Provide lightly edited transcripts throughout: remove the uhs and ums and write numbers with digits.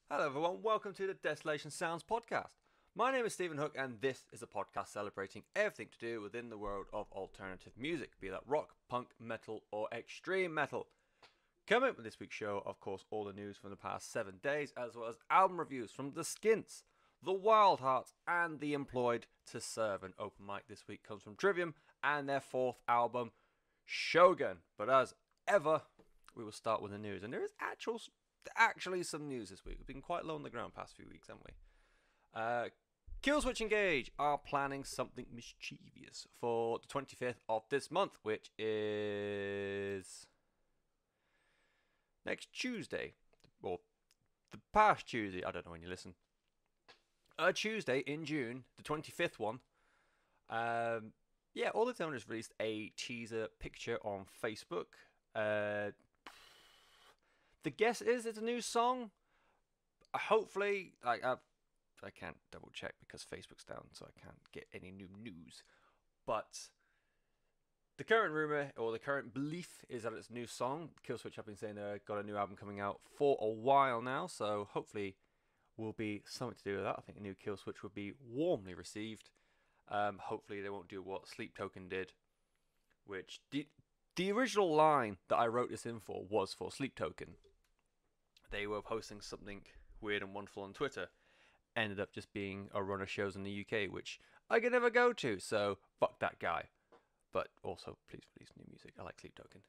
Hello everyone, welcome to the Desolation Sounds Podcast. My name is Stephen Hook and this is a podcast celebrating everything to do within the world of alternative music, be that rock, punk, metal or extreme metal. Coming up with this week's show, of course, all the news from the past 7 days, as well as album reviews from the Skints, the Wildhearts and the Employed to Serve. An open mic this week comes from Trivium and their 4th album, Shogun. But as ever, we will start with the news, and there is actually some news this week. We've been quite low on the ground past few weeks, haven't we? Killswitch Engage are planning something mischievous for the 25th of this month, which is next Tuesday, or the past Tuesday. I don't know when you listen. Tuesday in June, the 25th one. All they've done is released a teaser picture on Facebook. The guess is it's a new song. Hopefully, I can't double check because Facebook's down, so I can't get any new news. But the current rumor or the current belief is that it's a new song. Killswitch have been saying they've got a new album coming out for a while now, so hopefully will be something to do with that. I think a new Killswitch would be warmly received. Hopefully they won't do what Sleep Token did, which the original line that I wrote this in for was for Sleep Token. They were posting something weird and wonderful on Twitter. Ended up just being a run of shows in the UK, which I could never go to, so fuck that guy. But also, please release new music. I like Sleep Token.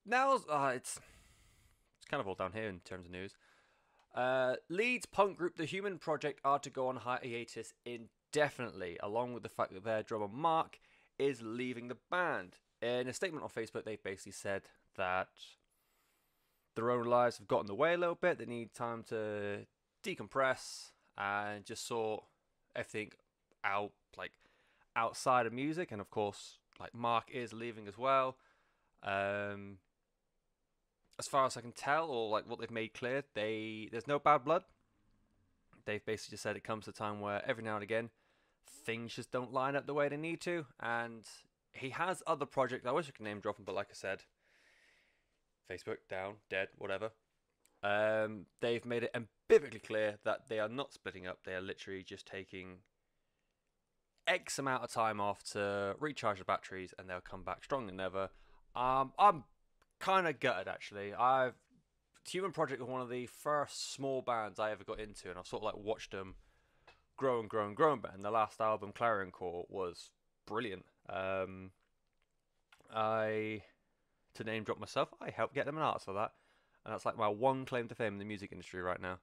Now, it's kind of all down here in terms of news. Leeds punk group The Human Project are to go on hiatus indefinitely, along with the fact that their drummer Mark is leaving the band. In a statement on Facebook, they basically said that their own lives have gotten in the way a little bit. They need time to decompress and just sort everything out, like outside of music. And of course, like Mark is leaving as well. As far as I can tell, or like what they've made clear, there's no bad blood. They've basically just said it comes to a time where every now and again things just don't line up the way they need to. And he has other projects. I wish I could name drop him, but like I said, Facebook down, dead, whatever. They've made it ambiguously clear that they are not splitting up. They are literally just taking X amount of time off to recharge the batteries, and they'll come back stronger than ever. I'm kind of gutted actually. Human Project was one of the first small bands I ever got into, and I've sort of like watched them grow and grow and grow. And the last album, Clarion Call, was brilliant. To name drop myself, I helped get them an artist for that, and that's like my one claim to fame in the music industry right now.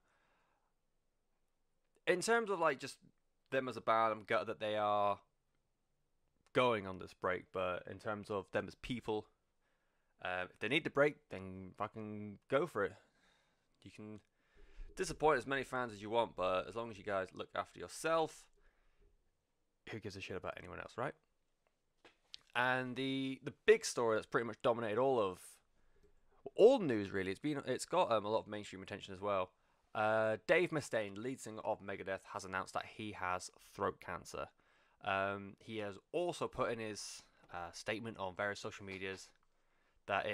In terms of like just them as a band, I'm gutted that they are going on this break, but in terms of them as people, if they need the break, then fucking go for it. You can disappoint as many fans as you want, but as long as you guys look after yourself, who gives a shit about anyone else, right? And the big story that's pretty much dominated all the news really. It's got a lot of mainstream attention as well. Dave Mustaine, lead singer of Megadeth, has announced that he has throat cancer. He has also put in his statement on various social medias that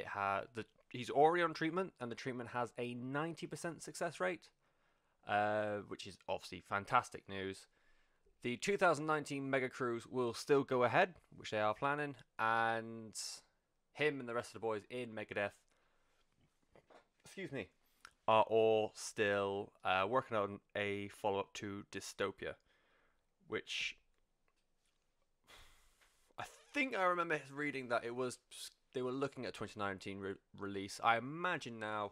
he's already on treatment, and the treatment has a 90% success rate, which is obviously fantastic news. The 2019 Mega Cruise will still go ahead, which they are planning, and him and the rest of the boys in Megadeth, are all still working on a follow-up to Dystopia, which I think I remember reading that they were looking at 2019 release. I imagine now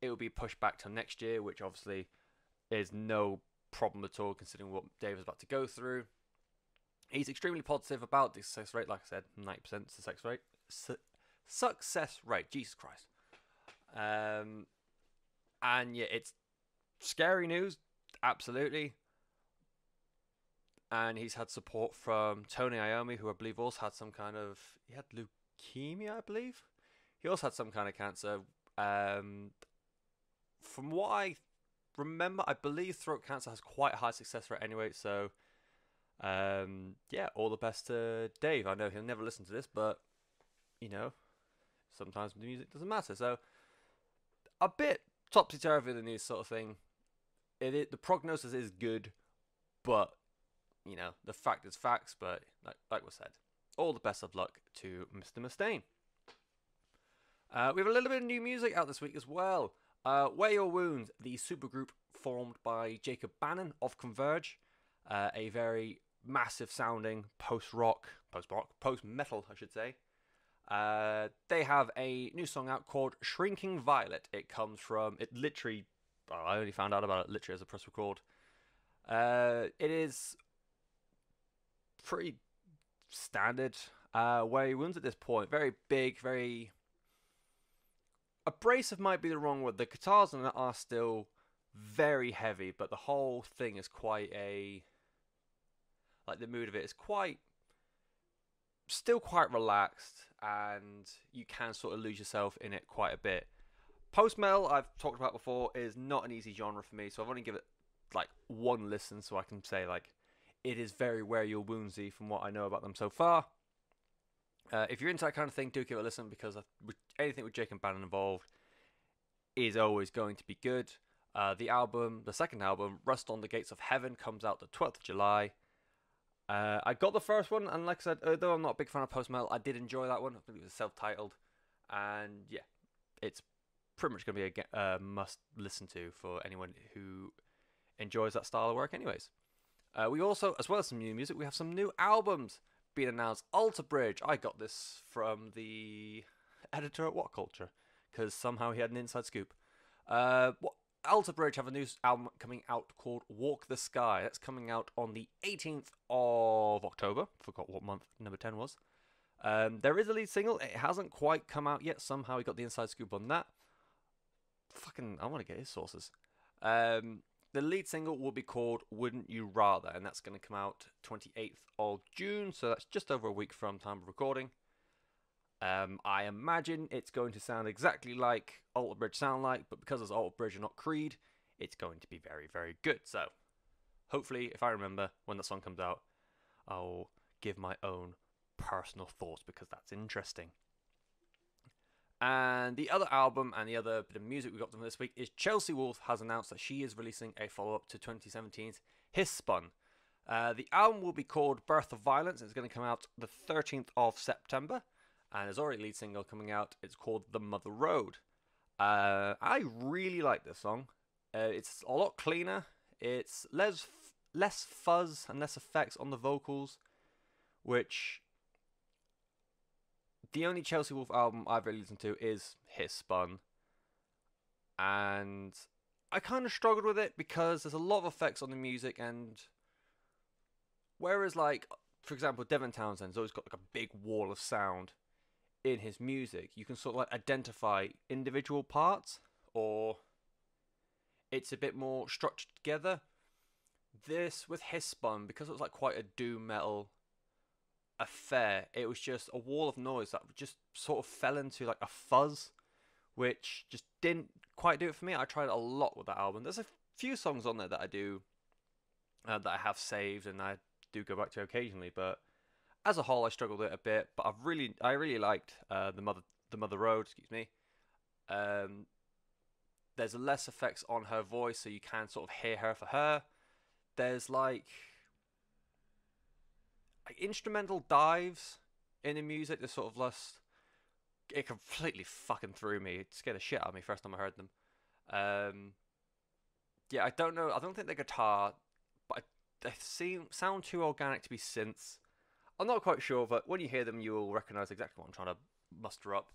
it will be pushed back to next year, which obviously is no problem at all considering what Dave is about to go through. He's extremely positive about the success rate. Like I said, 90% success rate. Success rate. Jesus Christ. And yeah, it's scary news. Absolutely. And he's had support from Tony Iommi, who I believe also had some kind of... He had leukemia, I believe. He also had some kind of cancer. From what I remember, I believe throat cancer has quite a high success rate anyway, so all the best to Dave. I know he'll never listen to this, but you know, sometimes the music doesn't matter. So a bit topsy-turvy in this sort of thing. The prognosis is good, but, you know, the fact is facts. But, like we said, all the best of luck to Mr. Mustaine. We have a little bit of new music out this week as well. Wear Your Wounds, the supergroup formed by Jacob Bannon of Converge, a very massive sounding post-metal, I should say. They have a new song out called Shrinking Violet. It comes from, I only found out about it literally as a press record. It is pretty standard Wear Your Wounds at this point. Very big, very... abrasive might be the wrong word. The guitars on it are still very heavy, but the whole thing is quite the mood of it is still quite relaxed, and you can sort of lose yourself in it quite a bit. Post-metal, I've talked about before, is not an easy genre for me, so I've only given it one listen, so I can say it is very Wear Your Woundsy from what I know about them so far. If you're into that kind of thing, do give it a listen, because anything with Jacob Bannon involved is always going to be good. The second album, Rust on the Gates of Heaven, comes out the 12th of July. I got the first one, and like I said, although I'm not a big fan of post-metal, I did enjoy that one. I think it was self-titled, and yeah, it's pretty much going to be a must listen to for anyone who enjoys that style of work anyways. We also, as well as some new music, we have some new albums being announced. Alter Bridge, I got this from the editor at What Culture, because somehow he had an inside scoop. Alter Bridge have a new album coming out called Walk the Sky. That's coming out on the 18th of October. Forgot what month number 10 was. There is a lead single. It hasn't quite come out yet. Somehow he got the inside scoop on that. I want to get his sources. The lead single will be called Wouldn't You Rather, and that's going to come out 28th of June, so that's just over a week from time of recording. I imagine it's going to sound exactly like Alter Bridge sound like, but because it's Alter Bridge and not Creed, it's going to be very, very good. So, hopefully, if I remember when the song comes out, I'll give my own personal thoughts, because that's interesting. And the other album and the other bit of music we got from this week is Chelsea Wolfe has announced that she is releasing a follow-up to 2017's His Spun. The album will be called Birth of Violence. It's going to come out the 13th of September. And there's already a lead single coming out. It's called The Mother Road. I really like this song. It's a lot cleaner. It's less fuzz and less effects on the vocals, which... the only Chelsea Wolfe album I've really listened to is His Spun. And I kind of struggled with it because there's a lot of effects on the music, and whereas, for example, Devin Townsend's always got a big wall of sound in his music, you can sort of identify individual parts, or it's a bit more structured together. This, with His Spun, because it was quite a doom metal affair, it was just a wall of noise that just sort of fell into a fuzz, which just didn't quite do it for me. I tried a lot with that album. There's a few songs on there that I do that I have saved and I do go back to occasionally, but as a whole I struggled with it a bit. But I really liked the Mother Road, excuse me. There's less effects on her voice, so you can sort of hear her for her. There's instrumental dives in the music. They're sort of less... it completely fucking threw me. It scared the shit out of me first time I heard them. Yeah, I don't know. I don't think they're guitar, but they sound too organic to be synths. I'm not quite sure, but when you hear them, you will recognise exactly what I'm trying to muster up.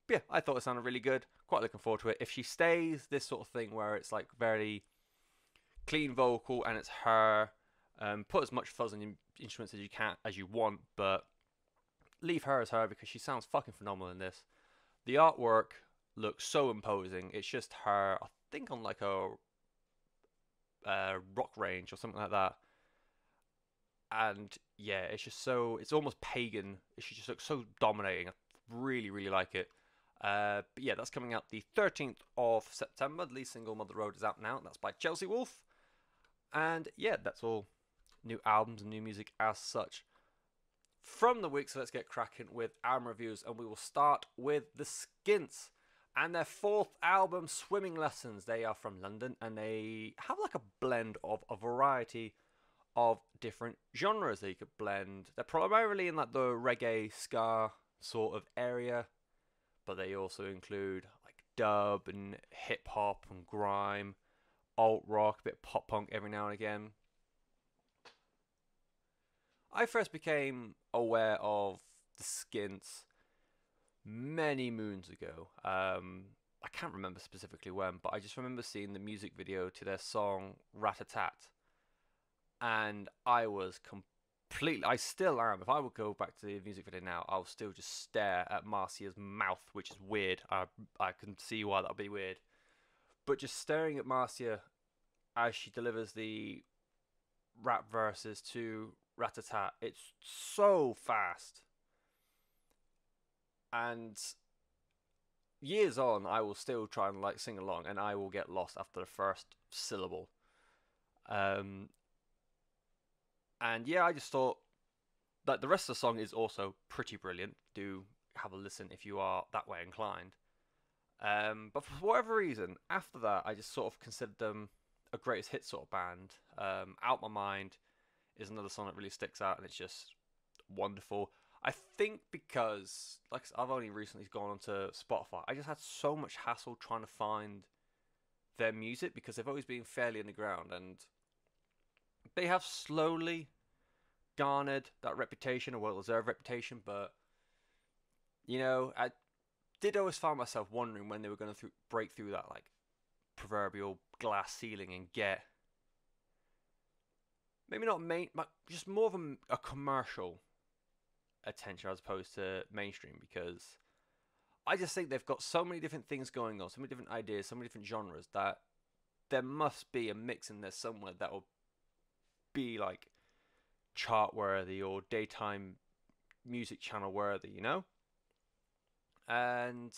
Yeah, I thought it sounded really good. Quite looking forward to it. If she stays this sort of thing where it's very clean vocal and it's her, put as much fuzz on your instruments as you want, but leave her as her because she sounds fucking phenomenal in this. The artwork looks so imposing. It's just her, I think, on a rock range or something like that. And yeah, it's just it's almost pagan. She just looks so dominating. I really, really like it. But yeah, that's coming out the 13th of September. The lead single, Mother Road, is out now. That's by Chelsea Wolfe. And yeah, that's all new albums and new music as such from the week. So let's get cracking with album reviews, and we will start with the Skints. And their fourth album, Swimming Lessons. They are from London, and they have like a blend of a variety of different genres that you could blend. They're primarily in like the reggae, ska sort of area, but they also include like dub and hip hop and grime, alt rock, a bit of pop punk every now and again. I first became aware of the Skints many moons ago. I can't remember specifically when, but I just remember seeing the music video to their song Rat-a-Tat, and I was completely, I still am, if I would go back to the music video now, I'll still just stare at Marcia's mouth, which is weird. I can see why that would be weird, but just staring at Marcia as she delivers the rap verses to Rat-a-Tat, it's so fast. And years on, I will still try and like sing along, and I will get lost after the first syllable. And yeah, I just thought that the rest of the song is also pretty brilliant. Do have a listen if you are that way inclined. But for whatever reason, after that, I just sort of considered them a greatest hit sort of band. Out My Mind is another song that really sticks out, and it's just wonderful. I think because, like, I've only recently gone onto Spotify, I just had so much hassle trying to find their music because they've always been fairly underground, and they have slowly garnered that reputation, a well-deserved reputation, but, you know, I did always find myself wondering when they were going to break through that, like, proverbial glass ceiling and get, maybe not just more of a commercial attention as opposed to mainstream, because I just think they've got so many different things going on, so many different ideas, so many different genres, that there must be a mix in there somewhere that will be like chart worthy or daytime music channel worthy, you know? And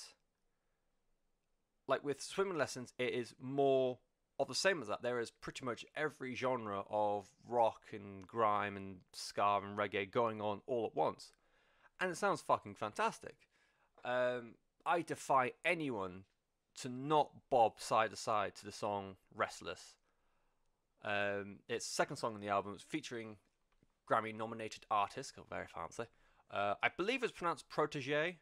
like with Swimming Lessons, it is more of the same as that. There is pretty much every genre of rock and grime and ska and reggae going on all at once, and it sounds fucking fantastic. I defy anyone to not bob side to side to the song Restless. It's the second song on the album. It's featuring Grammy-nominated artist, got very fancy. I believe it's pronounced Protege.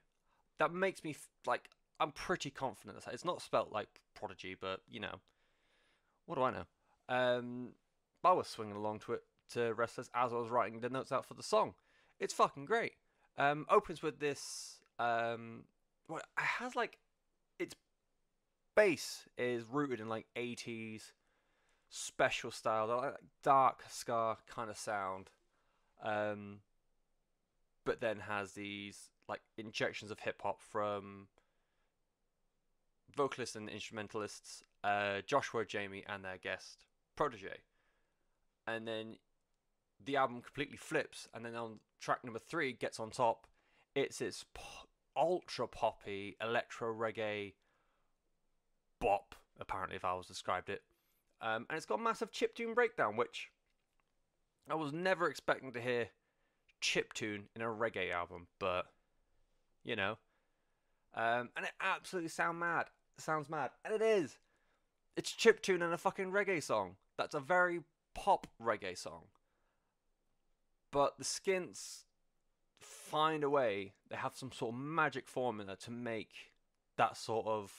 That makes me like, I'm pretty confident that it's not spelt like prodigy, but you know, what do I know? I was swinging along to it, to Restless, as I was writing the notes out for the song. It's fucking great. Opens with this, well, it has like, its bass is rooted in like 80s special style, like dark ska kind of sound, but then has these like injections of hip hop from vocalists and instrumentalists, Joshua, Jamie, and their guest Protege. And then the album completely flips, and then on track number 3, Gets on Top, it's this ultra poppy electro reggae bop, apparently, if I was described it. And it's got a massive chiptune breakdown, which I was never expecting to hear chiptune in a reggae album, but you know, and it absolutely sounds mad, and it is. It's chiptune and a fucking reggae song. That's a very pop reggae song. But the Skints find a way. They have some sort of magic formula to make that sort of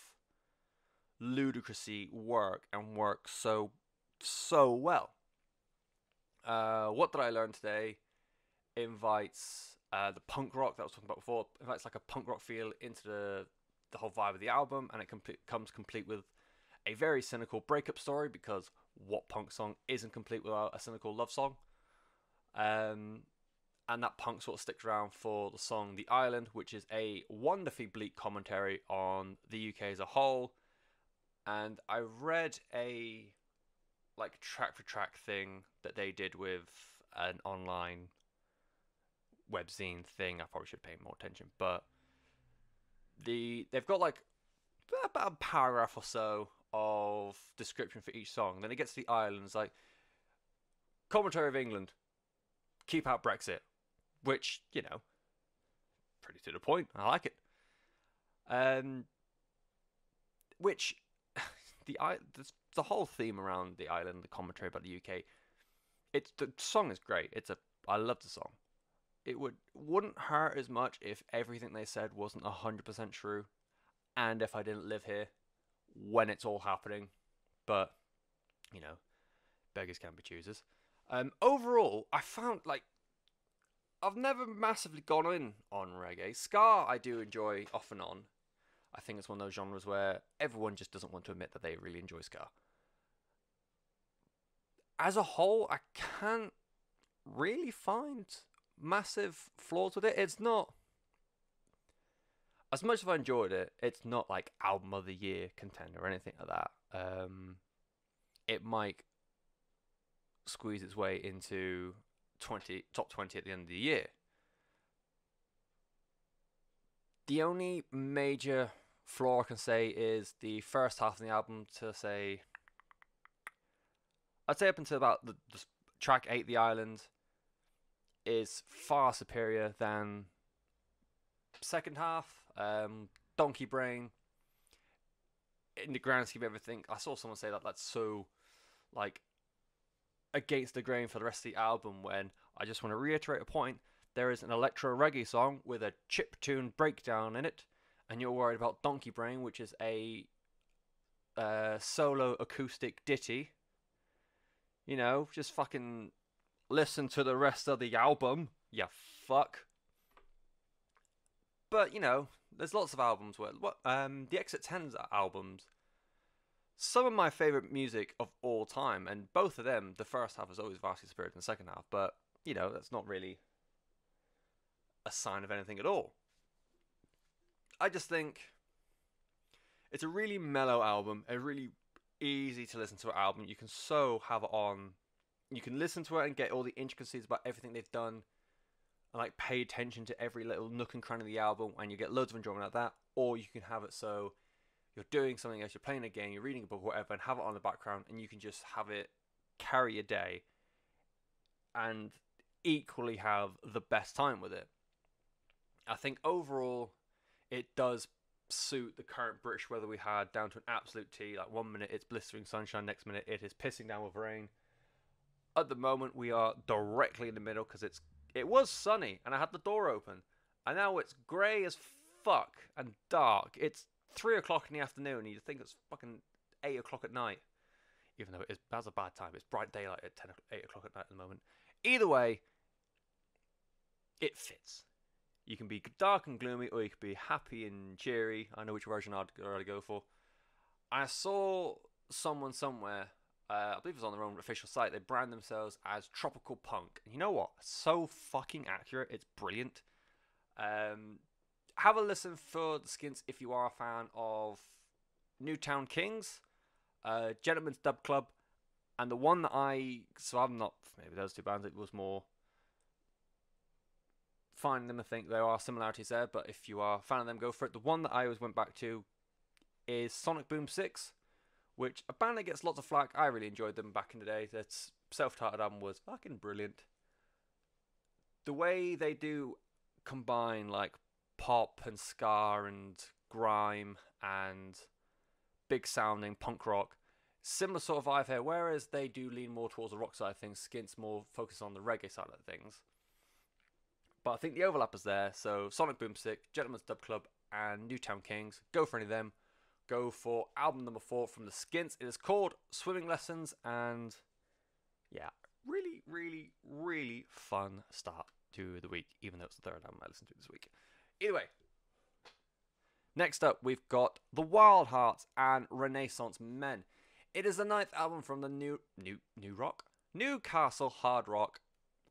ludicrousy work, and work so well. What did I learn today? Invites the punk rock that I was talking about before. Invites like a punk rock feel into the whole vibe of the album, and it comes complete with a very cynical breakup story, because what punk song isn't complete without a cynical love song? And that punk sort of sticks around for the song The Island, which is a wonderfully bleak commentary on the UK as a whole. And I read a like track for track thing that they did with an online webzine thing. I probably should pay more attention, but they've got like about a paragraph or so of description for each song. Then it gets to The Island. It's like, commentary of England, keep out Brexit, which, you know, pretty to the point. I like it. which the whole theme around the island, the commentary about the UK. The song is great. I love the song. It wouldn't hurt as much if everything they said wasn't 100% true, and if I didn't live here when it's all happening. But beggars can't be choosers. Overall, I found I've never massively gone in on reggae. Ska I do enjoy off and on. I think it's one of those genres where everyone just doesn't want to admit that they really enjoy ska. As a whole, I can't really find massive flaws with it. It's not, as much as I enjoyed it, it's not like album of the year contender or anything like that. It might squeeze its way into top 20 at the end of the year. The only major flaw I can say is the first half of the album. I'd say up until about the track 8, The Island, is far superior than second half. Donkey Brain, in the grand scheme of everything, I saw someone say that that's so against the grain for the rest of the album, when I just want to reiterate a point. There is an electro reggae song with a chiptune breakdown in it, and you're worried about Donkey Brain, which is a solo acoustic ditty. Just fucking listen to the rest of the album, you fuck. But, there's lots of albums where... the Exit 10's albums, some of my favourite music of all time, and both of them, the first half is always vastly superior than the second half, but, that's not really a sign of anything at all. I just think it's a really mellow album, a really easy to listen to album. You can have it on, you can listen to it and get all the intricacies about everything they've done, and pay attention to every little nook and cranny of the album, and you get loads of enjoyment out of that. Or you can have it so you're doing something else, you're playing a game, you're reading a book, whatever, and have it on the background, and you can just have it carry your day and equally have the best time with it. I think overall it does suit the current British weather we had down to an absolute T. 1 minute it's blistering sunshine, next minute it is pissing down with rain. At the moment we are directly in the middle because it was sunny and I had the door open, and now it's grey as fuck and dark. It's 3 o'clock in the afternoon and you'd think it's fucking 8 o'clock at night, even though that's a bad time. It's bright daylight at 8 o'clock at night at the moment. Either way, it fits. You can be dark and gloomy, or you can be happy and cheery. I know which version I'd rather go for. I saw someone somewhere, I believe it was on their own official site, they brand themselves as tropical punk. And you know what? So fucking accurate. It's brilliant. Have a listen for the Skints if you are a fan of Newtown Kings, Gentleman's Dub Club, and the one that I'm not, maybe those two bands, it was more finding them. I think there are similarities there, but if you are a fan of them, go for it. The one that I always went back to is Sonic Boom 6, which a band that gets lots of flack. I really enjoyed them back in the day. That self-titled album was fucking brilliant. The way they do combine pop and ska and grime and big sounding punk rock, similar sort of vibe here, whereas they do lean more towards the rock side of things. Skints more focus on the reggae side of things. But I think the overlap is there. So Sonic Boom 6, Gentleman's Dub Club, and Newtown Kings. Go for any of them. Go for album number 4 from the Skints. It is called Swimming Lessons, and yeah, really, really, really fun start to the week, even though it's the third album I listened to this week. Either way, next up we've got the Wildhearts and Renaissance Men. It is the 9th album from the Newcastle hard rock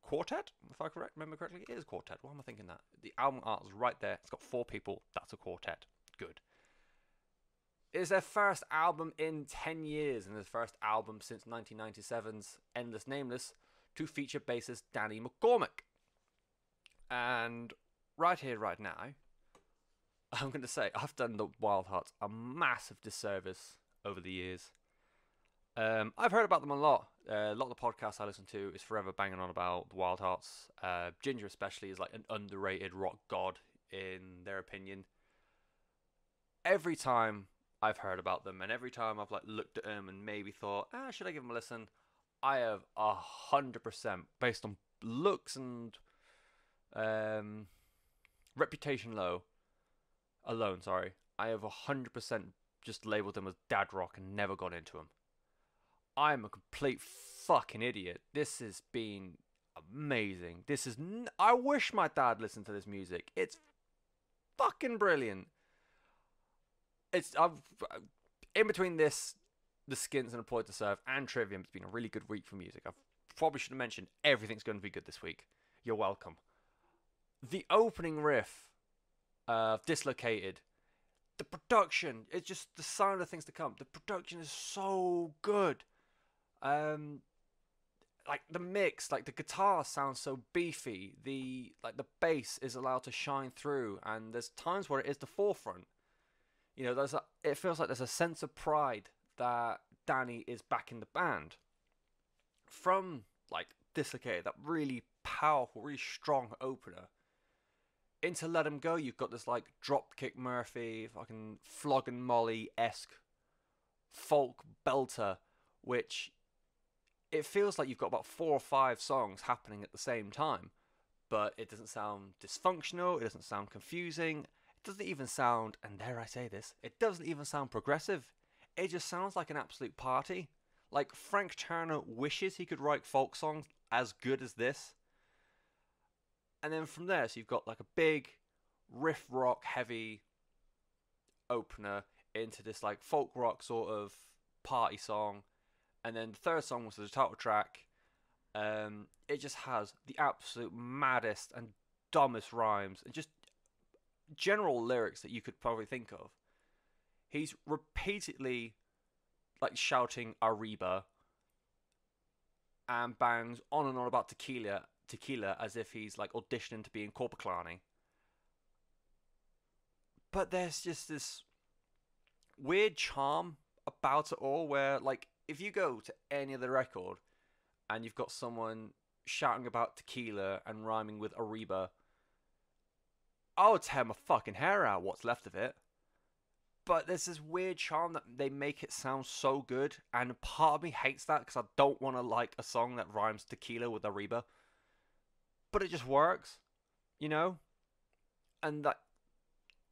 quartet, if I remember correctly. It is quartet. Why am I thinking that? The album art is right there. It's got 4 people. That's a quartet. Good. It is their first album in 10 years, and their first album since 1997's Endless Nameless to feature bassist Danny McCormick. And right here, right now, I'm going to say I've done the Wildhearts a massive disservice over the years. I've heard about them a lot. A lot of the podcasts I listen to is forever banging on about the Wildhearts. Ginger especially is an underrated rock god in their opinion. Every time I've heard about them, and every time I've like looked at them and maybe thought, should I give them a listen? I have 100% based on looks and um, reputation alone. Sorry, I have 100% just labeled them as dad rock and never gone into them. I'm a complete fucking idiot. This has been amazing. I wish my dad listened to this music. It's fucking brilliant. I've in between this, the Skints and Employed to Serve and Trivium. It's been a really good week for music. I probably should have mentioned everything's going to be good this week. You're welcome. The opening riff of Dislocated, the production, it's just the sign of things to come. The production is so good. Like the mix, like the guitar sounds so beefy. The bass is allowed to shine through, and there's times where it is the forefront. You know, it feels like there's a sense of pride that Danny is back in the band. From like Dislocated, that really powerful, really strong opener, into Let 'Em Go, you've got this like Dropkick Murphy, fucking Flogging Molly-esque folk belter, which it feels like you've got about 4 or 5 songs happening at the same time, but it doesn't sound dysfunctional, it doesn't sound confusing, it doesn't even sound, and dare I say this, it doesn't even sound progressive. It just sounds like an absolute party. Like Frank Turner wishes he could write folk songs as good as this. And then from there, so you've got like a big riff rock heavy opener into this like folk rock sort of party song. And then the third song was the title track. It just has the absolute maddest and dumbest rhymes and just general lyrics that you could probably think of. He's repeatedly like shouting Arriba and bangs on and on about tequila as if he's like auditioning to be in Corpaclani. But there's just this weird charm about it all where, like, if you go to any other record and you've got someone shouting about tequila and rhyming with Arriba, I would tear my fucking hair out what's left of it. But there's this weird charm that they make it sound so good, and part of me hates that because I don't want to like a song that rhymes tequila with Arriba. But it just works, you know? And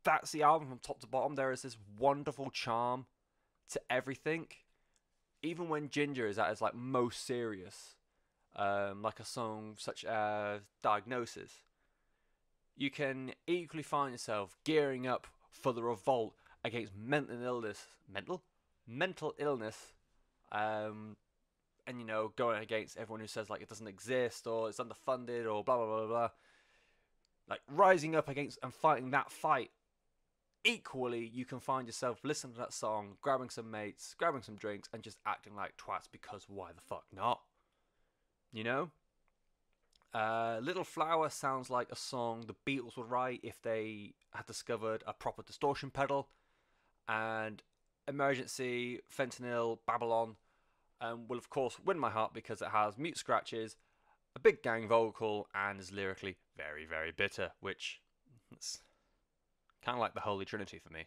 that's the album from top to bottom. There is this wonderful charm to everything. Even when Ginger is at its like most serious, like a song such as Diagnosis, you can equally find yourself gearing up for the revolt against mental illness, and you know, going against everyone who says like it doesn't exist or it's underfunded or blah blah blah blah. Like rising up against and fighting that fight. Equally, you can find yourself listening to that song, grabbing some mates, grabbing some drinks, and just acting like twats because why the fuck not? You know? Little Flower sounds like a song the Beatles would write if they had discovered a proper distortion pedal. And Emergency, Fentanyl, Babylon will of course win my heart because it has mute scratches, a big gang vocal, and is lyrically very, very bitter, which is kind of like the Holy Trinity for me.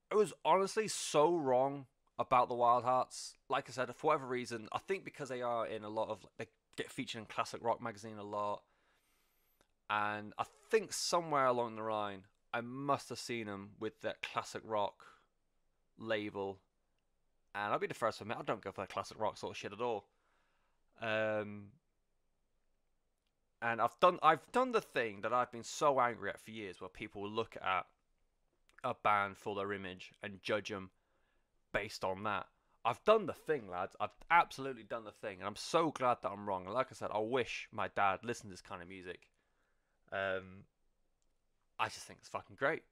I was honestly so wrong about the Wildhearts. Like I said, for whatever reason, I think because they are in a lot of, they get featured in Classic Rock magazine a lot, and I think somewhere along the line I must have seen them with that Classic Rock label, and I'll be the first to admit I don't go for that Classic Rock sort of shit at all. And I've done the thing that I've been so angry at for years, where people will look at a band for their image and judge them based on that. I've done the thing, lads. I've absolutely done the thing, and I'm so glad that I'm wrong. And like I said, I wish my dad listened to this kind of music. I just think it's fucking great.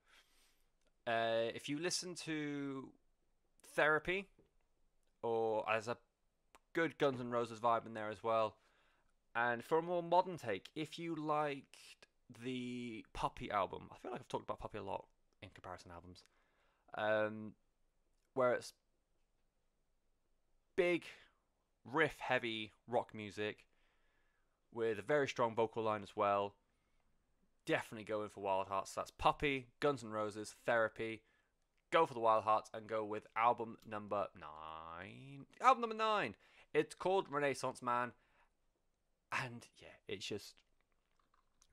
If you listen to Therapy, or there's a good Guns N' Roses vibe in there as well. And for a more modern take, if you liked the Puppy album, I feel like I've talked about Puppy a lot in comparison albums, where it's big, riff-heavy rock music with a very strong vocal line as well. Definitely going for Wildhearts. So that's Puppy, Guns N' Roses, Therapy. go for the Wildhearts and go with album number 9. Album number 9. It's called Renaissance Man. And yeah, it's just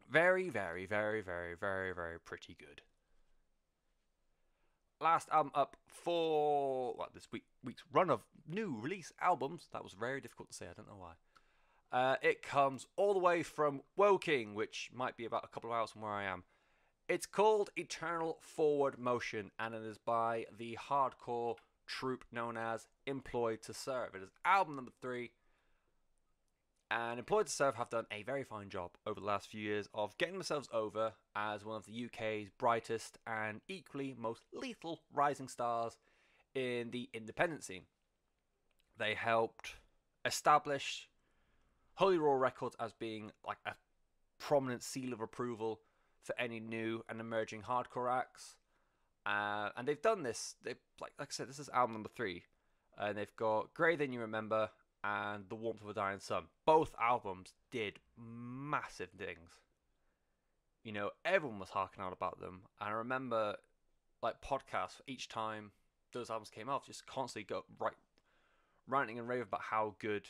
very, very, very, very, very, very pretty good. Last album up for this week's run of new release albums. That was very difficult to say. I don't know why. It comes all the way from Woking, which might be about a couple of hours from where I am. It's called Eternal Forward Motion, and it is by the hardcore troupe known as Employed to Serve. It is album number 3. And Employed to Serve have done a very fine job over the last few years of getting themselves over as one of the UK's brightest and equally most lethal rising stars in the independent scene. They helped establish Holy Roar Records as being like a prominent seal of approval for any new and emerging hardcore acts. And they've done this. Like I said, this is album number 3. And they've got Greater Than You Remember and The Warmth of a Dying Sun. Both albums did massive things. You know, everyone was harking out about them. And I remember, like, podcasts each time those albums came out, just constantly ranting and raving about how good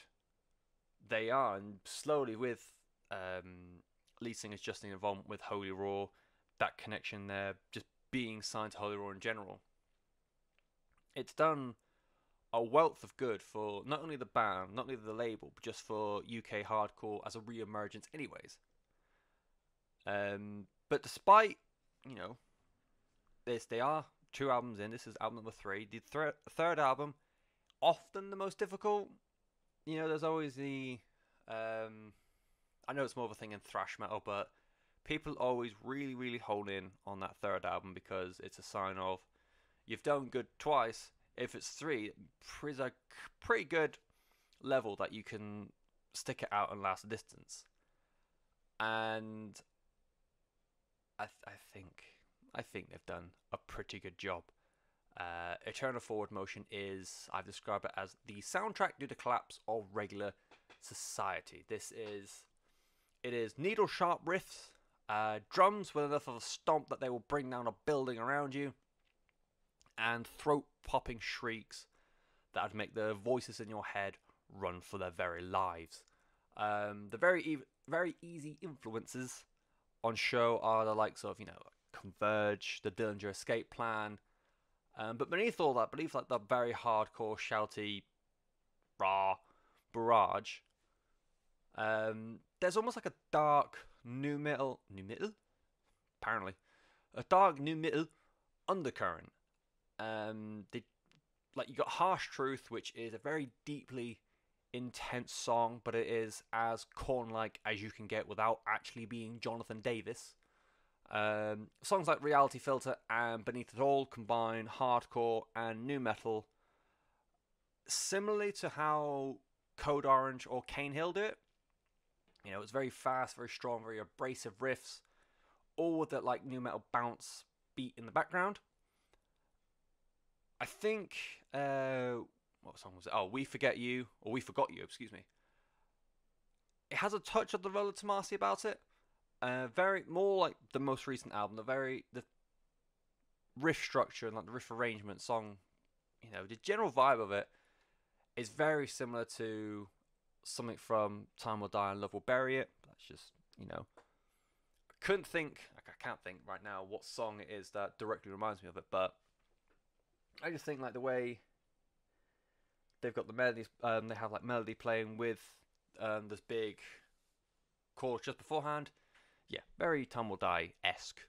they are. And slowly, with lead singer's Justine involvement with Holy Roar, that connection there, just being signed to Holy Roar in general, it's done a wealth of good for not only the band, not only the label, but just for UK hardcore as a re-emergence anyways. But despite, you know, this, they are 2 albums in. This is album number 3. The third album, often the most difficult. You know, there's always the... I know it's more of a thing in thrash metal, but people always really, really hone in on that third album because it's a sign of you've done good twice. If it's 3, it's a pretty good level that you can stick it out and last a distance. And I think they've done a pretty good job. Eternal Forward Motion is, I've described it as the soundtrack to the collapse of regular society. It is needle sharp riffs, drums with enough of a stomp that they will bring down a building around you, and throat-popping shrieks that would make the voices in your head run for their very lives. The very easy influences on show are the likes of, you know, Converge, the Dillinger Escape Plan, but beneath all that, beneath like the very hardcore, shouty, raw barrage, there's almost like a dark nu metal, apparently, a dark nu metal undercurrent. You got Harsh Truth, which is a very deeply intense song, but it is as Korn-like as you can get without actually being Jonathan Davis. Songs like Reality Filter and Beneath It All combine hardcore and nu metal, similarly to how Code Orange or Cane Hill do it. You know, it's very fast, very strong, very abrasive riffs, all with that like nu metal bounce beat in the background. I think, what song was it? Oh, We Forgot You, excuse me. It has a touch of the Roller Tomasi about it. Very more like the most recent album. The riff structure and like the riff arrangement, song, you know, the general vibe of it is very similar to something from Time Will Die and Love Will Bury It. That's just, you know, I can't think right now what song it is that directly reminds me of it, but I just think like the way they've got the melodies, they have like melody playing with this big chorus just beforehand. Yeah, very Time Will Die-esque.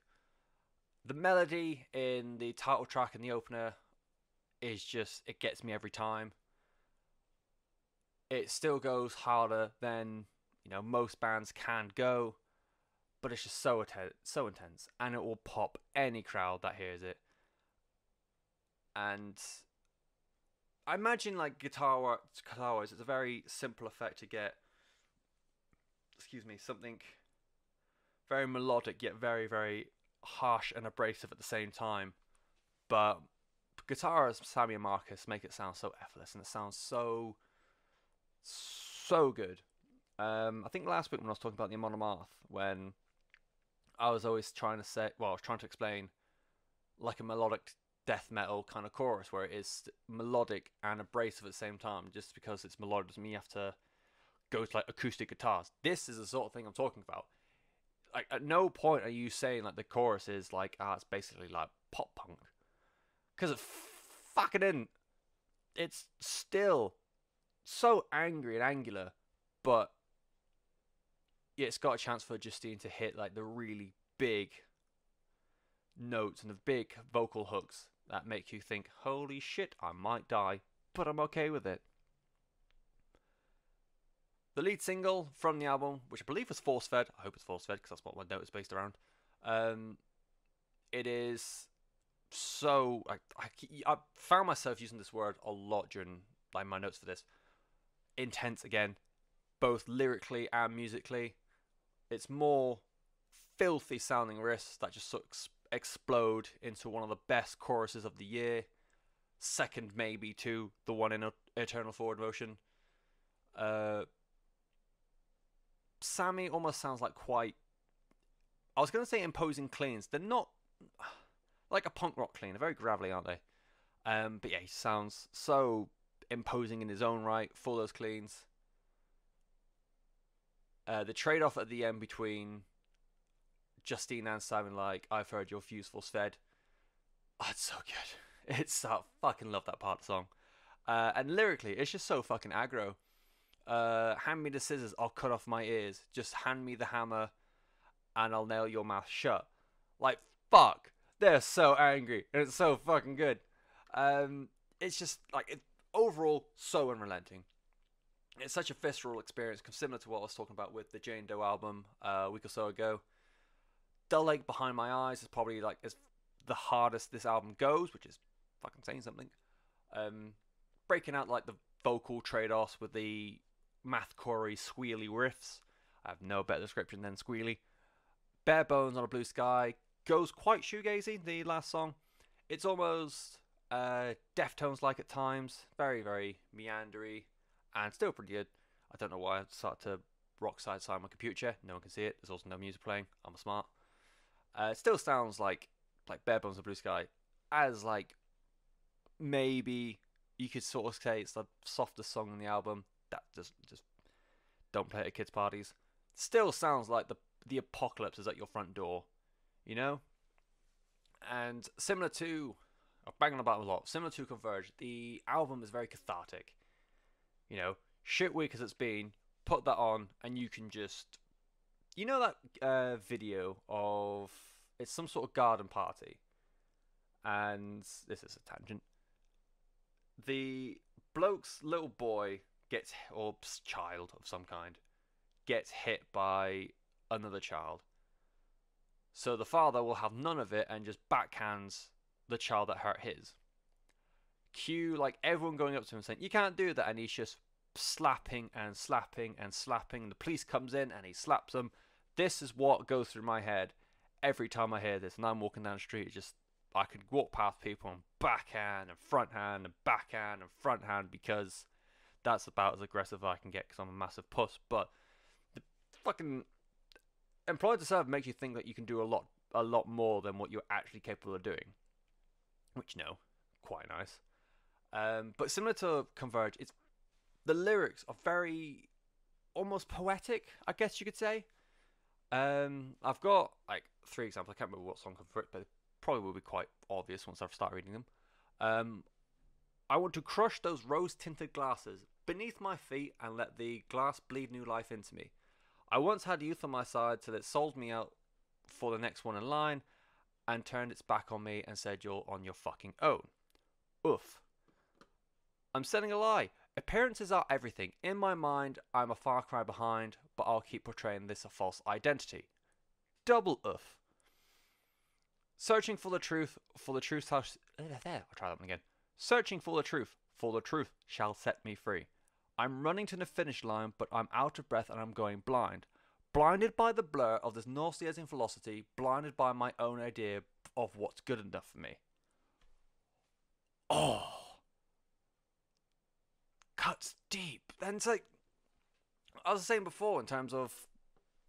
The melody in the title track and the opener is just, it gets me every time. It still goes harder than, you know, most bands can go, but it's just so intense, and it will pop any crowd that hears it. And I imagine like guitar-wise, it's a very simple effect to get, something very melodic yet very, very harsh and abrasive at the same time. But guitarists Sammy and Marcus make it sound so effortless, and it sounds so good. I think last week when I was talking about the Amon Amarth, when I was always trying to explain like a melodic death metal kind of chorus where it is melodic and abrasive at the same time. Just because it's melodic doesn't mean you have to go to like acoustic guitars. This is the sort of thing I'm talking about. Like, at no point are you saying like the chorus is like, it's basically like pop punk, because it fucking isn't. It's still so angry and angular, but yeah, it's got a chance for Justine to hit like the really big notes and the big vocal hooks that make you think, holy shit, I might die, but I'm okay with it. The lead single from the album, which I believe was force fed, I hope it's force fed because that's what my note is based around. It is so I found myself using this word a lot during like my notes for this. Intense again, both lyrically and musically. It's more filthy sounding riffs that just sort of explode into one of the best choruses of the year. Second maybe to the one in Eternal Forward Motion. Sammy almost sounds like quite, I was going to say imposing cleans. They're not like a punk rock clean. They're very gravelly, aren't they? But yeah, he sounds so imposing in his own right for those cleans. The trade-off at the end between Justine and Simon, like, I've heard your fuse force fed. Oh, it's so good. I fucking love that part of the song. And lyrically, it's just so fucking aggro. Hand me the scissors, I'll cut off my ears. Just hand me the hammer and I'll nail your mouth shut. Like, fuck. They're so angry. And it's so fucking good. It's just, like, overall, so unrelenting. It's such a visceral experience, similar to what I was talking about with the Jane Doe album a week or so ago. Dull Lake Behind My Eyes is probably, like, is the hardest this album goes, which is fucking saying something. Breaking out, like, the vocal trade-offs with the mathcore-y, squealy riffs. I have no better description than squealy. Bare Bones on a Blue Sky goes quite shoegazy, the last song. It's almost Deftones-like at times. Very, very meandery. And still pretty good. I don't know why I started to rock side on my computer chair. No one can see it. There's also no music playing. I'm smart. It still sounds like Bare Bones on a Blue Sky. As, like, maybe you could sort of say it's the softest song on the album. That just don't play it at kids' parties. Still sounds like the apocalypse is at your front door, you know? And similar to, I'm banging about a lot, similar to Converge, the album is very cathartic. You know, shit week as it's been, put that on and you can just, you know that video of, it's some sort of garden party. And this is a tangent. The bloke's little boy gets, or child of some kind, gets hit by another child. So the father will have none of it and just backhands the child that hurt his. Cue, like, everyone going up to him saying, you can't do that, and he's just slapping and slapping and slapping. The police comes in and he slaps them. This is what goes through my head every time I hear this, and I'm walking down the street. It's just, I could walk past people and backhand and front hand and backhand and front hand, because that's about as aggressive as I can get because I'm a massive puss. But the fucking Employed to Serve makes you think that you can do a lot more than what you're actually capable of doing, which, no, quite nice. But similar to Converge, the lyrics are very almost poetic, I guess you could say. I've got like 3 examples. I can't remember what song comes for it, but it probably will be quite obvious once I start reading them. I want to crush those rose-tinted glasses beneath my feet and let the glass bleed new life into me. I once had youth on my side till it sold me out for the next one in line and turned its back on me and said, you're on your fucking own. Oof. I'm selling a lie. Appearances are everything. In my mind, I'm a far cry behind, but I'll keep portraying this a false identity. Double oof. Searching for the truth shall... I'll try that one again. Searching for the truth shall set me free. I'm running to the finish line, but I'm out of breath and I'm going blind. Blinded by the blur of this nauseating velocity, blinded by my own idea of what's good enough for me. Oh. Cuts deep. And it's like, I was saying before, in terms of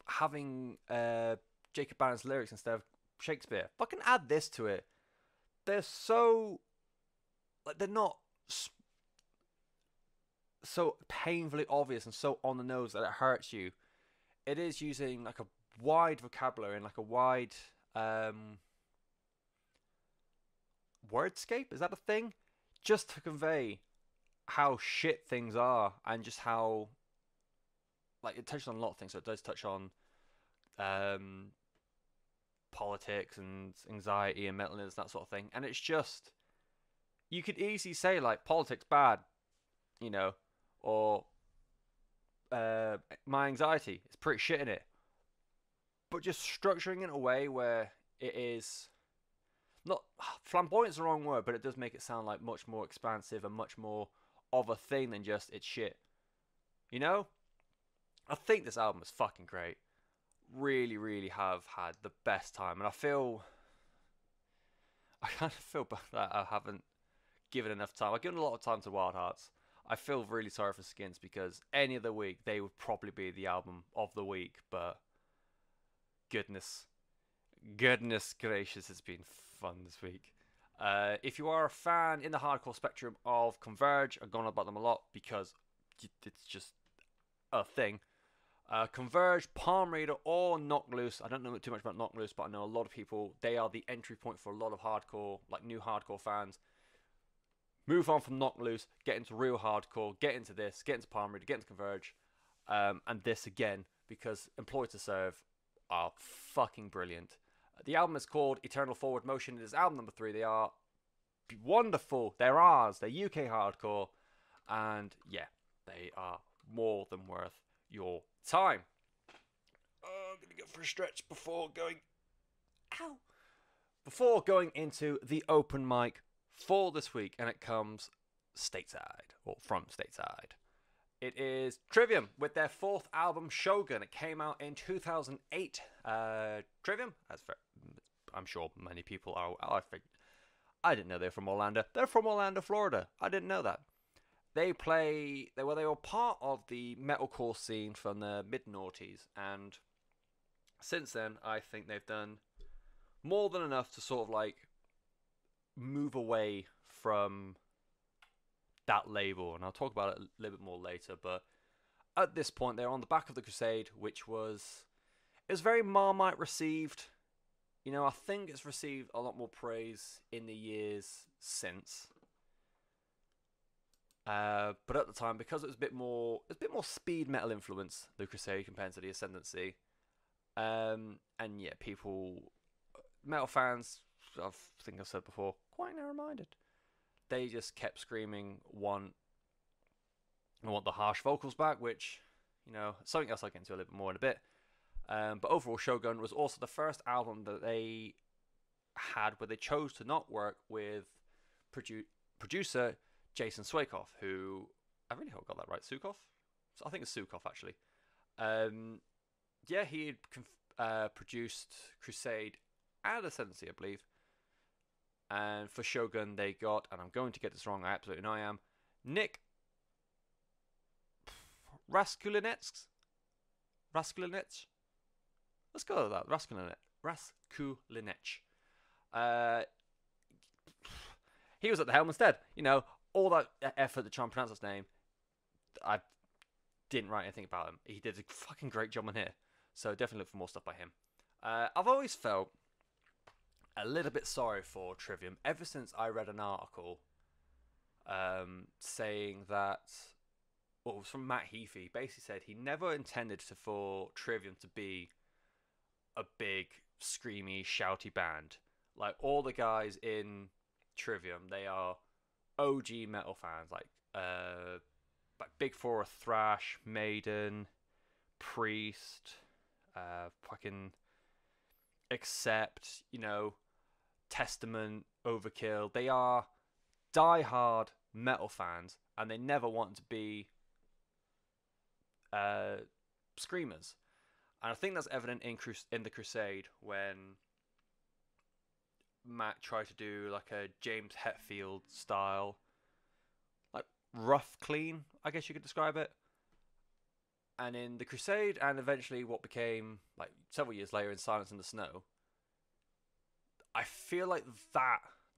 having Jacob Bannon's lyrics instead of Shakespeare. Fucking add this to it. they're so like they're not so painfully obvious and so on the nose that it hurts you. It is using like a wide vocabulary and like a wide wordscape. Is that a thing? Just to convey how shit things are and just how like it touches on a lot of things. So it does touch on politics and anxiety and mental illness, that sort of thing. And it's just, you could easily say like politics bad, you know, or my anxiety is pretty shit in it. But just structuring it in a way where it is not flamboyant is the wrong word, but it does make it sound like much more expansive and much more of a thing than just it's shit. You know? I think this album is fucking great. Really, really have had the best time, and I kind of feel bad that I haven't given enough time. I've given a lot of time to Wildhearts. I feel really sorry for Skints because any other week they would probably be the album of the week, but goodness gracious, it's been fun this week. If you are a fan in the hardcore spectrum of Converge, I've gone about them a lot because it's just a thing. Converge, Palm Reader, or Knock Loose. I don't know too much about Knock Loose, but I know a lot of people. They are the entry point for a lot of hardcore, like new hardcore fans. Move on from Knock Loose, get into real hardcore, get into this, get into Palm Reader, get into Converge, and this again because Employed to Serve are fucking brilliant. The album is called Eternal Forward Motion. It is album number 3. They are wonderful. They're ours. They're UK hardcore, and yeah, they are more than worth your time. I'm gonna go for a stretch before going into the open mic for this week, and it comes stateside, or from stateside. It is Trivium with their 4th album, Shogun. It came out in 2008. Trivium, I'm sure many people are. I didn't know they were from Orlando. They're from Orlando, Florida. I didn't know that. They were part of the metalcore scene from the mid-noughties, and since then, I think they've done more than enough to sort of like move away from that label, and I'll talk about it a little bit more later. But at this point, they're on the back of the Crusade, which was very Marmite received. You know, I think it's received a lot more praise in the years since. But at the time, because it was a bit more speed metal influence, the Crusade compared to the Ascendancy. And yeah, metal fans, I think I've said before, quite narrow-minded. They just kept screaming, I want the harsh vocals back, which, you know, something else I'll get into a little bit more in a bit. But overall, Shogun was also the first album that they had where they chose to not work with producer Jason Swakoff, who, I really hope I got that right, Sukoff? I think it's Sukoff, actually. Yeah, he had produced Crusade and Ascendancy, I believe. And for Shogun, they got, and I'm going to get this wrong, I absolutely know I am, Nick Raskulinecz? Let's go with that, Raskulinecz. He was at the helm instead. You know, all that effort to try and pronounce his name, I didn't write anything about him. He did a fucking great job on here. So definitely look for more stuff by him. I've always felt a little bit sorry for Trivium ever since I read an article saying that, well, it was from Matt Heafy. Basically said he never intended for Trivium to be a big, screamy, shouty band. Like, all the guys in Trivium, they are OG metal fans, like Big Four of Thrash, Maiden, Priest, fucking Accept, you know, Testament, Overkill. They are die-hard metal fans, and they never want to be screamers. And I think that's evident in the Crusade when Matt tried to do like a James Hetfield style, like rough clean, I guess you could describe it. And in the Crusade, and eventually what became like several years later in Silence in the Snow, I feel like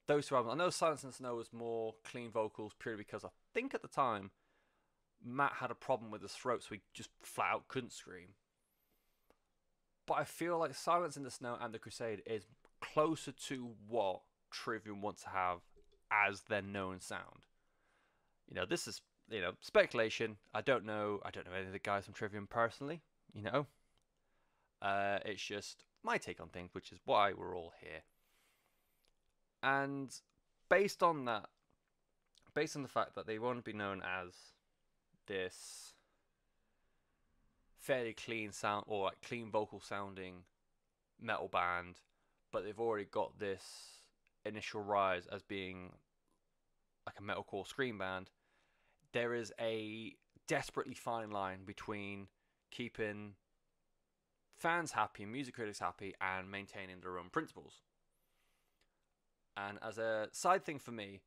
those two albums. I know Silence in the Snow was more clean vocals purely because I think at the time Matt had a problem with his throat, so he just flat out couldn't scream. But I feel like Silence in the Snow and The Crusade is closer to what Trivium wants to have as their known sound. You know, this is, you know, speculation. I don't know any of the guys from Trivium personally, you know. It's just my take on things, which is why we're all here. And based on that, based on the fact that they want to be known as this fairly clean sound, or like clean vocal sounding metal band, but they've already got this initial rise as being like a metalcore scream band, there is a desperately fine line between keeping fans happy, music critics happy, and maintaining their own principles. And as a side thing for me,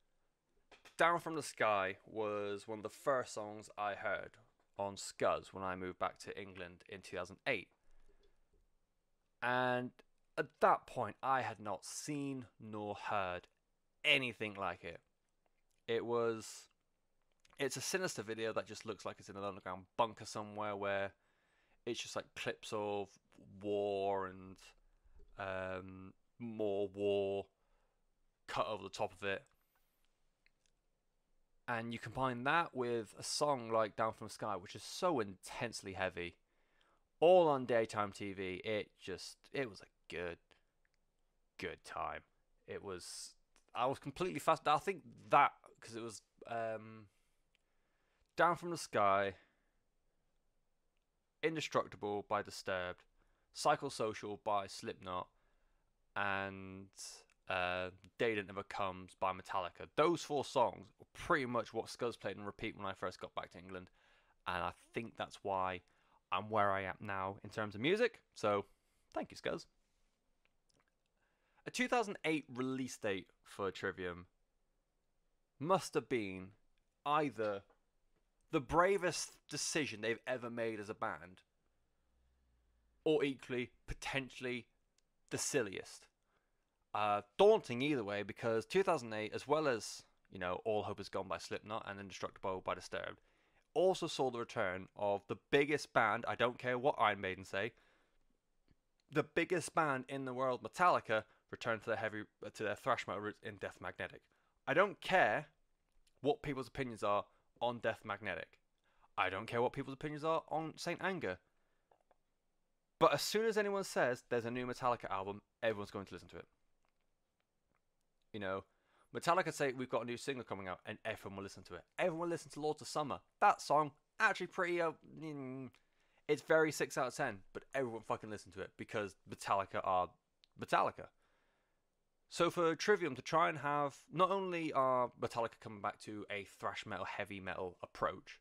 Down From the Sky was one of the first songs I heard on Scuzz when I moved back to England in 2008. And at that point, I had not seen nor heard anything like it. It's a sinister video that just looks like it's in an underground bunker somewhere, where it's just like clips of war and more war cut over the top of it. And you combine that with a song like Down From the Sky, which is so intensely heavy, all on daytime TV. It was a good time. I was completely fascinated. I think that, because it was Down From the Sky, Indestructible by Disturbed, Psychosocial by Slipknot, and Day That Never Comes by Metallica. Those 4 songs were pretty much what Scuzz played on repeat when I first got back to England, and I think that's why I'm where I am now in terms of music. So thank you, Scuzz. A 2008 release date for Trivium must have been either the bravest decision they've ever made as a band, or equally, potentially, the silliest. Daunting either way, because 2008, as well as, you know, All Hope Is Gone by Slipknot and Indestructible by Disturbed, also saw the return of the biggest band, I don't care what Iron Maiden say, the biggest band in the world, Metallica, returned to their thrash metal roots in Death Magnetic. I don't care what people's opinions are on Death Magnetic. I don't care what people's opinions are on Saint Anger. But as soon as anyone says there's a new Metallica album, everyone's going to listen to it. You know, Metallica say we've got a new single coming out, and everyone will listen to it. Everyone will listen to Lords of Summer. That song, actually pretty, it's very 6 out of 10, but everyone fucking listen to it because Metallica are Metallica. So for Trivium to try and have, not only are Metallica coming back to a thrash metal, heavy metal approach,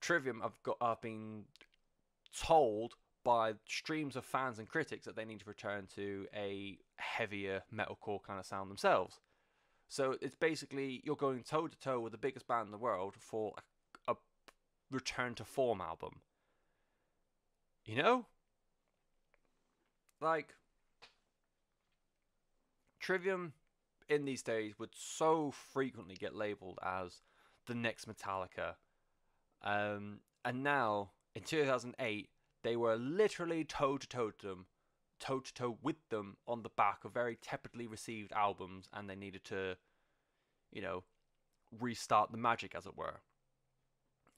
Trivium have been told by streams of fans and critics that they need to return to a heavier metalcore kind of sound themselves. So it's basically, you're going toe to toe with the biggest band in the world for a return to form album. You know? Like, Trivium in these days would so frequently get labelled as the next Metallica. And now, in 2008, they were literally toe-to-toe with them on the back of very tepidly received albums, and they needed to, you know, restart the magic, as it were.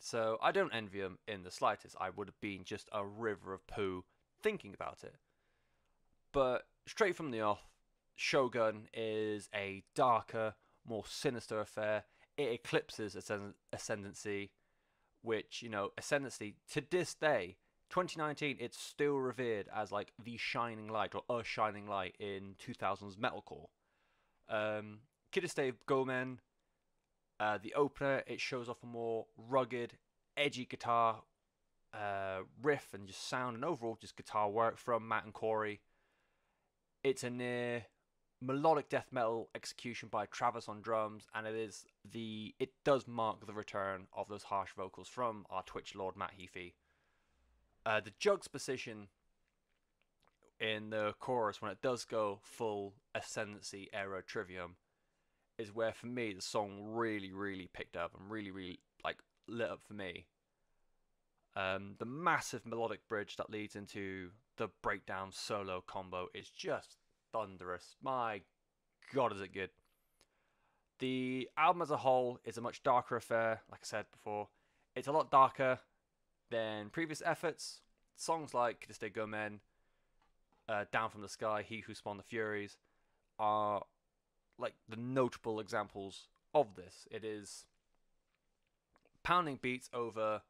So I don't envy them in the slightest. I would have been just a river of poo thinking about it. But straight from the off, Shogun is a darker, more sinister affair. It eclipses Ascendancy, which, you know, Ascendancy, to this day, 2019, it's still revered as like the shining light, or a shining light in 2000s metalcore. Killswitch Engage, the opener, it shows off a more rugged, edgy guitar riff and just sound, and overall just guitar work from Matt and Corey. It's a near melodic death metal execution by Travis on drums, and it does mark the return of those harsh vocals from our Twitch lord Matt Heafy. The juxtaposition in the chorus, when it does go full Ascendancy era Trivium, is where, for me, the song really, really picked up and really, really like lit up for me. The massive melodic bridge that leads into the breakdown solo combo is just thunderous. My God, is it good. The album as a whole is a much darker affair, like I said before. It's a lot darker than previous efforts. Songs like Kalisto Gomen, Down from the Sky, He Who Spawned the Furies are like the notable examples of this. It is pounding beats over,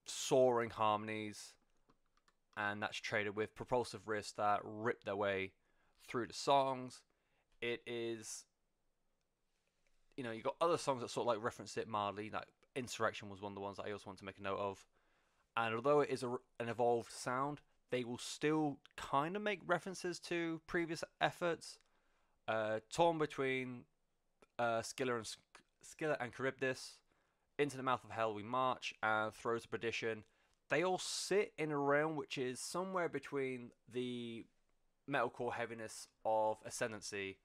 soaring harmonies, and that's traded with propulsive riffs that rip their way through the songs. It is, you got other songs that sort of like reference it mildly, like Insurrection was one of the ones that I also want to make a note of. And although it is an evolved sound, they will still kind of make references to previous efforts. Torn between Skillet and Charybdis, Into the Mouth of Hell We March, and Throes of Perdition. They all sit in a realm which is somewhere between the metalcore heaviness of Ascendancy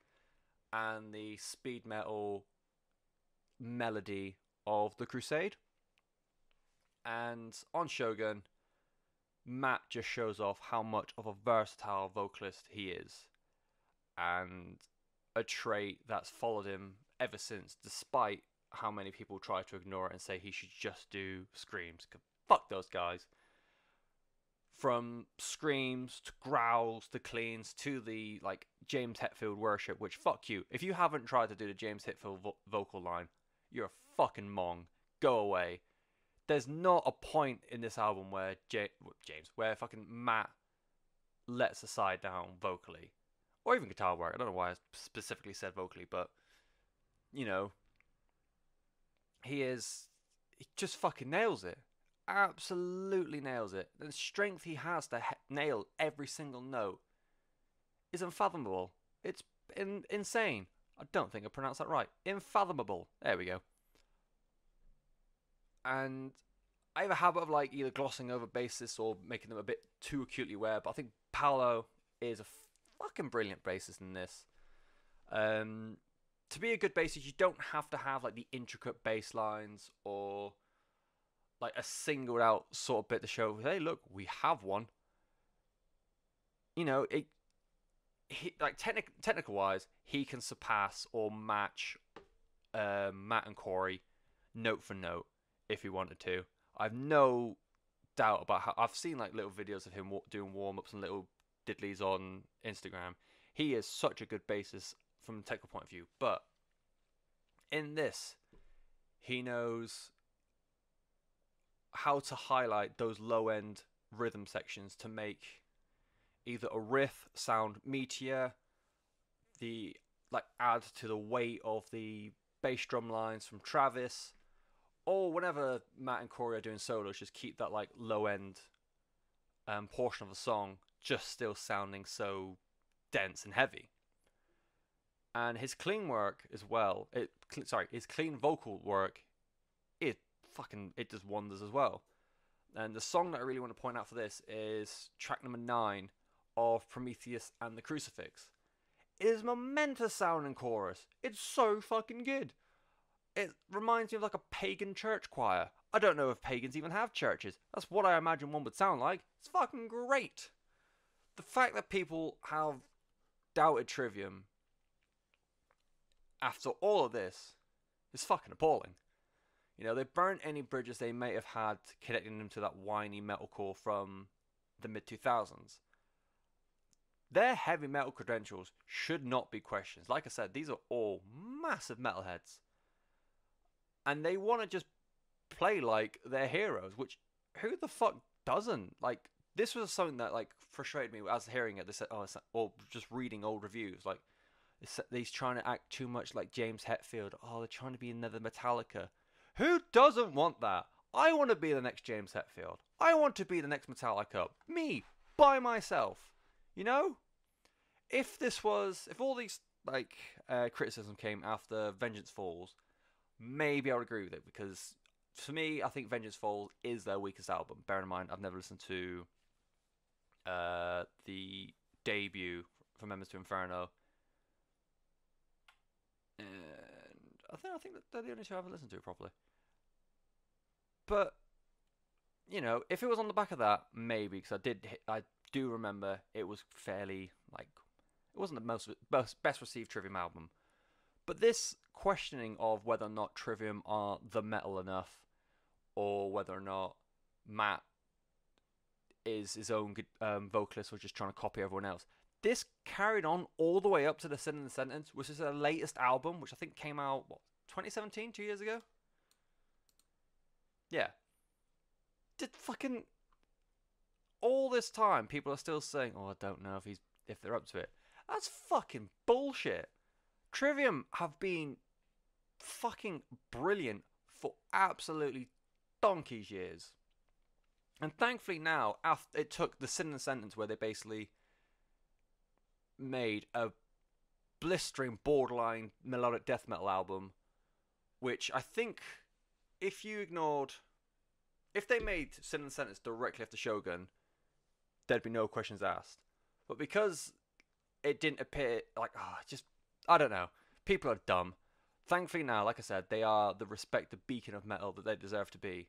and the speed metal melody of The Crusade. And on Shogun, Matt just shows off how much of a versatile vocalist he is, and a trait that's followed him ever since, despite how many people try to ignore it and say he should just do screams. Fuck those guys. From screams to growls to cleans to the like James Hetfield worship, which fuck you. If you haven't tried to do the James Hetfield vocal line, you're a fucking mong. Go away. There's not a point in this album where where fucking Matt lets a side down vocally, or even guitar work. I don't know why I specifically said vocally, but he just fucking nails it. Absolutely nails it. The strength he has to nail every single note is unfathomable. It's insane. I don't think I pronounced that right. Unfathomable. There we go. And I have a habit of like either glossing over bassists or making them a bit too acutely aware, but I think Paolo is a fucking brilliant bassist in this. To be a good bassist, you don't have to have like the intricate bass lines or like a singled out sort of bit to show, hey, look, we have one. Technical wise, he can surpass or match Matt and Corey note for note if he wanted to. I've no doubt about how I've seen like little videos of him doing warm ups and little diddlies on Instagram. He is such a good bassist from a technical point of view, but in this, he knows how to highlight those low end rhythm sections to make either a riff sound meatier, add to the weight of the bass drum lines from Travis, or whenever Matt and Corey are doing solos, just keep that like low end portion of the song just still sounding so dense and heavy. And his clean work as well, his clean vocal work, it does wonders as well. And the song that I really want to point out for this is track number 9 of Prometheus and the Crucifix. It is momentous sounding chorus. It's so fucking good. It reminds me of like a pagan church choir. I don't know if pagans even have churches. That's what I imagine one would sound like. It's fucking great. The fact that people have doubted Trivium after all of this is fucking appalling. They burnt any bridges they may have had connecting them to that whiny metalcore from the mid-2000s. Their heavy metal credentials should not be questioned. Like I said, these are all massive metalheads. And they want to just play like they're heroes, which who the fuck doesn't? Like, this was something that like frustrated me as hearing it. They said, or just reading old reviews. Like, he's trying to act too much like James Hetfield. Oh, they're trying to be another Metallica. Who doesn't want that? I want to be the next James Hetfield. I want to be the next Metallica. Me, by myself. If all these criticism came after Vengeance Falls, maybe I would agree with it, because for me, I think Vengeance Falls is their weakest album. Bear in mind, I've never listened to the debut from Members to Inferno. and I think that they're the only two I haven't listened to properly. But you know, if it was on the back of that, maybe, because I do remember it was fairly like it wasn't the best received Trivium album. But this questioning of whether or not Trivium are the metal enough, or whether or not Matt is his own vocalist or just trying to copy everyone else. This carried on all the way up to the Sin in the Sentence, which is their latest album, which I think came out, 2017, 2 years ago? Yeah. Did fucking... All this time, people are still saying, oh, I don't know if they're up to it. That's fucking bullshit. Trivium have been fucking brilliant for absolutely donkey's years. And thankfully now, after it took the Sin in the Sentence, where they basically made a blistering, borderline melodic death metal album, which I think if they made Sin in the Sentence directly after Shogun, there'd be no questions asked. But because it didn't appear like, I don't know. People are dumb. Thankfully now, like I said, they are the respected beacon of metal that they deserve to be.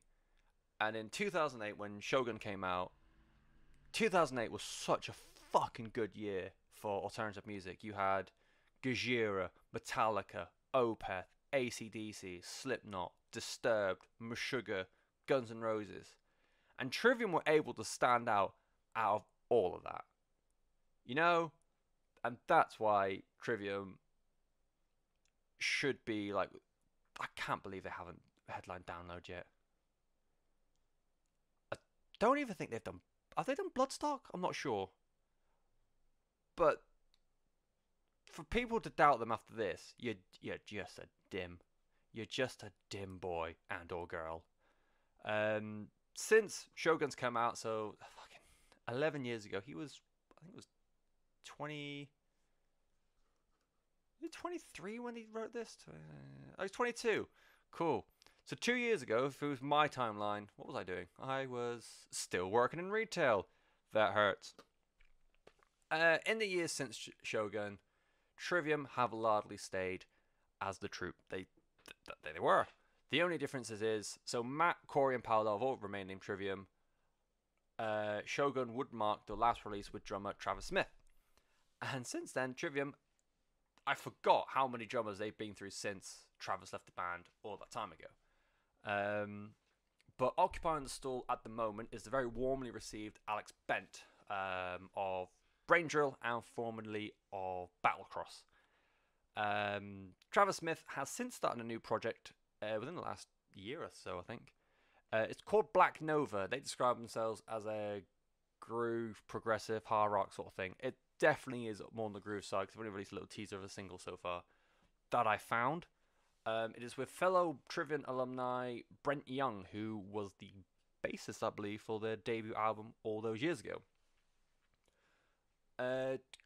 And in 2008, when Shogun came out, 2008 was such a fucking good year for alternative music. You had Gojira, Metallica, Opeth, AC/DC, Slipknot, Disturbed, Meshuggah, Guns N' Roses. And Trivium were able to stand out of all of that. You know? And that's why Trivium should be like... I can't believe they haven't headline download yet. I don't even think they've done... Have they done Bloodstock? I'm not sure. But for people to doubt them after this, you're just a dim. You're just a dim boy and or girl. Since Shogun's come out, so fucking 11 years ago, I think it was 23 when he wrote this? I was 22. Cool. So 2 years ago, if it was my timeline, what was I doing? I was still working in retail. That hurts. In the years since Shogun, Trivium have largely stayed as the troupe they were. The only differences is, so Matt, Corey, and Paolo have all remained named Trivium. Shogun would mark the last release with drummer Travis Smith. And since then, Trivium, I forgot how many drummers they've been through since Travis left the band all that time ago. But occupying the stall at the moment is the very warmly received Alex Bent of Brain Drill and formerly of Battlecross. Travis Smith has since started a new project within the last year or so, I think. It's called Black Nova. They describe themselves as a groove, progressive, hard rock sort of thing. It definitely is more on the groove side, because I've only released a little teaser of a single so far that I found. It is with fellow Trivium alumni Brent Young, who was the bassist, I believe, for their debut album all those years ago.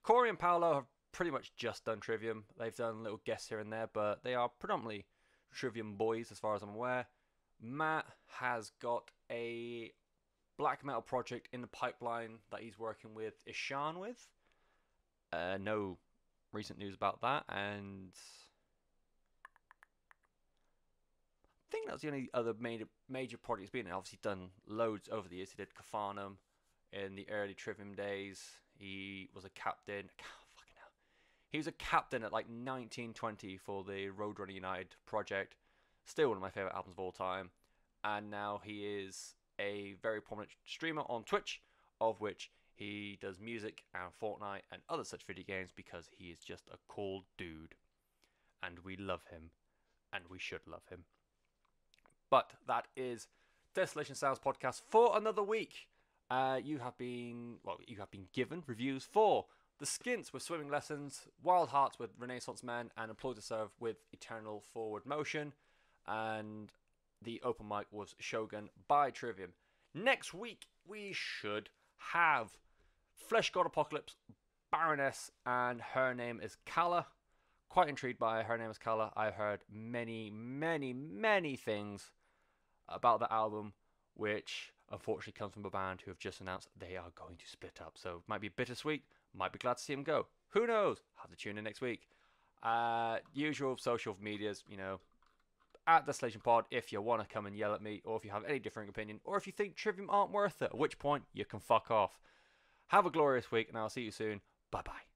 Corey and Paolo have pretty much just done Trivium. They've done little guests here and there, but they are predominantly Trivium boys as far as I'm aware. Matt has got a black metal project in the pipeline that he's working with Ishan with. No recent news about that, and I think that's the only other major project he's been in. Obviously done loads over the years. He did Caphanum in the early Trivium days. He was a captain. Fucking hell. He was a captain at like 1920 for the Roadrunner United project. Still one of my favourite albums of all time. And now he is a very prominent streamer on Twitch, of which he does music and Fortnite and other such video games because he is just a cool dude. And we love him. And we should love him. But that is Desolation Sounds Podcast for another week. You have been given reviews for the Skints with Swimming Lessons, Wildhearts with Renaissance Men, and Employed to Serve with Eternal Forward Motion. And the open mic was Shogun by Trivium. Next week, we should have Flesh God Apocalypse, Baroness, and Her Name is Kala. Quite intrigued by Her Name is Kala. I've heard many, many, many things about the album, which unfortunately comes from a band who have just announced they are going to split up. So it might be bittersweet, might be glad to see him go. Who knows? Have to tune in next week. Usual social medias, at Desolation Pod if you want to come and yell at me, or if you have any differing opinion, or if you think Trivium aren't worth it, at which point you can fuck off. Have a glorious week, and I'll see you soon. Bye-bye.